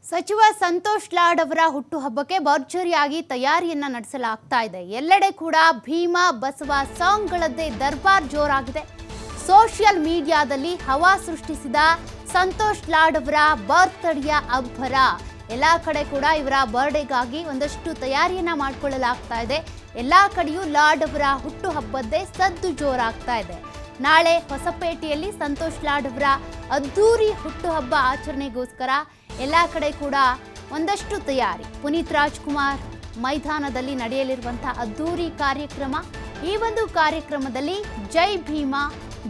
ಸಚಿವ ಸಂತೋಷ್ ಲಾಡ್ ಅವರ ಹುಟ್ಟುಹಬ್ಬಕ್ಕೆ ಭರ್ಜರಿಯಾಗಿ ತಯಾರಿಯನ್ನ ನಡೆಸಲಾಗ್ತಾ ಇದೆ. ಎಲ್ಲೆಡೆ ಕೂಡ ಭೀಮಾ ಬಸವ ಸಾಂಗ್ಗಳದ್ದೇ ದರ್ಬಾರ್ ಜೋರಾಗಿದೆ. ಸೋಷಿಯಲ್ ಮೀಡಿಯಾದಲ್ಲಿ ಹವಾ ಸೃಷ್ಟಿಸಿದ ಸಂತೋಷ್ ಲಾಡ್ ಅವರ ಬರ್ತ್ಡೇಯ ಅಬ್ಬರ. ಎಲ್ಲ ಕಡೆ ಕೂಡ ಇವರ ಬರ್ಡೇಗಾಗಿ ಒಂದಷ್ಟು ತಯಾರಿಯನ್ನ ಮಾಡಿಕೊಳ್ಳಲಾಗ್ತಾ ಇದೆ. ಎಲ್ಲ ಕಡೆಯೂ ಲಾಡ್ ಅವರ ಹುಟ್ಟುಹಬ್ಬದ್ದೇ ಸದ್ದು ಜೋರಾಗ್ತಾ ಇದೆ. ನಾಳೆ ಹೊಸಪೇಟೆಯಲ್ಲಿ ಸಂತೋಷ್ ಲಾಡ್ ಅವರ ಅದ್ದೂರಿ ಹುಟ್ಟುಹಬ್ಬ ಆಚರಣೆಗೋಸ್ಕರ ಎಲ್ಲ ಕಡೆ ಕೂಡ ಒಂದಷ್ಟು ತಯಾರಿ. ಪುನೀತ್ ರಾಜ್ಕುಮಾರ್ ಮೈದಾನದಲ್ಲಿ ನಡೆಯಲಿರುವಂತಹ ಅದ್ದೂರಿ ಕಾರ್ಯಕ್ರಮ. ಈ ಒಂದು ಕಾರ್ಯಕ್ರಮದಲ್ಲಿ ಜೈ ಭೀಮಾ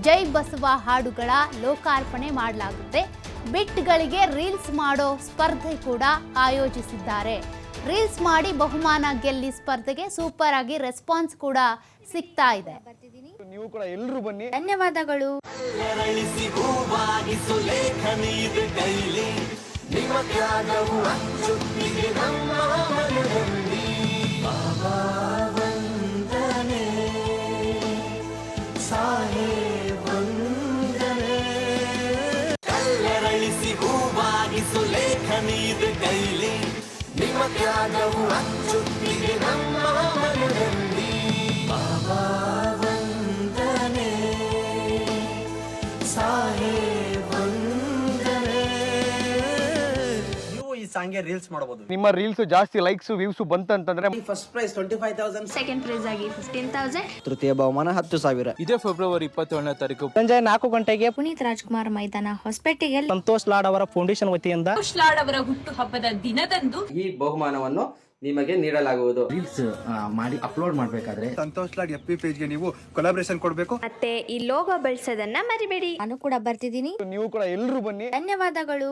ಜೈ ಬಸವ ಹಾಡುಗಳ ಲೋಕಾರ್ಪಣೆ ಮಾಡಲಾಗುತ್ತೆ. ಬಿಟ್ಗಳಿಗೆ ರೀಲ್ಸ್ ಮಾಡೋ ಸ್ಪರ್ಧೆ ಕೂಡ ಆಯೋಜಿಸಿದ್ದಾರೆ. ರೀಲ್ಸ್ ಮಾಡಿ ಬಹುಮಾನ ಗೆಲ್ಲಿ ಸ್ಪರ್ಧೆಗೆ ಸೂಪರ್ ಆಗಿ ರೆಸ್ಪಾನ್ಸ್ ಕೂಡ ಸಿಗ್ತಾ ಇದೆ. ನೀವು ಕೂಡ ಎಲ್ಲರೂ ಬನ್ನಿ. ಧನ್ಯವಾದಗಳು. ನಿಮ್ಮ ತ್ಯಾಗವು ಅಚ್ಚುತ್ತಿದೆ ನಮ್ಮ ಮನದಲ್ಲಿ. ಬಾಬಾ ವಂದನೆ, ಸಾಹೇಬ್ ವಂದನೆ. ನೀವು ಈ ಸಾಂಗ್ಗೆ ರೀಲ್ಸ್ ಮಾಡಬಹುದು. ನಿಮ್ಮ ರೀಲ್ಸ್ ಜಾಸ್ತಿ ಲೈಕ್ಸ್ ವ್ಯೂಸ್ ಬಂತಂತಂದ್ರೆ ಫಸ್ಟ್ ಪ್ರೈಸ್ 25,000, ಸೆಕೆಂಡ್ ಪ್ರೈಸ್ ಆಗಿ 15,000, ತೃತೀಯ ಬಹುಮಾನ 10,000. ಇದೇ ಫೆಬ್ರವರಿ 27ನೇ ತಾರೀಕು ಸಂಜೆ 4 ಗಂಟೆಗೆ ಪುನೀತ್ ರಾಜ್ಕುಮಾರ್ ಮೈದಾನ ಹೊಸಪೇಟೆಯಲ್ಲಿ ಸಂತೋಷ್ ಲಾಡ್ ಅವರ ಫೌಂಡೇಶನ್ ವತಿಯಿಂದ ಸಂತೋಷ್ ಲಾಡ್ ಅವರ ಹುಟ್ಟು ಹಬ್ಬದ ದಿನದಂದು ಈ ಬಹುಮಾನವನ್ನು ನಿಮಗೆ ನೀಡಲಾಗುವುದು. ರೀಲ್ಸ್ ಮಾಡಿ ಅಪ್ಲೋಡ್ ಮಾಡಬೇಕಾದ್ರೆ ಸಂತೋಷ್ ಲಾಡ್ FB ಪೇಜ್ಗೆ ನೀವು ಕೊಲಾಬ್ರೇಷನ್ ಕೊಡಬೇಕು. ಮತ್ತೆ ಈ ಲೋಗೋ ಬೆಳೆಸೋದನ್ನ ಮರಿಬೇಡಿ. ನಾನು ಕೂಡ ಬರ್ತಿದ್ದೀನಿ. ನೀವು ಕೂಡ ಎಲ್ಲರೂ ಬನ್ನಿ. ಧನ್ಯವಾದಗಳು.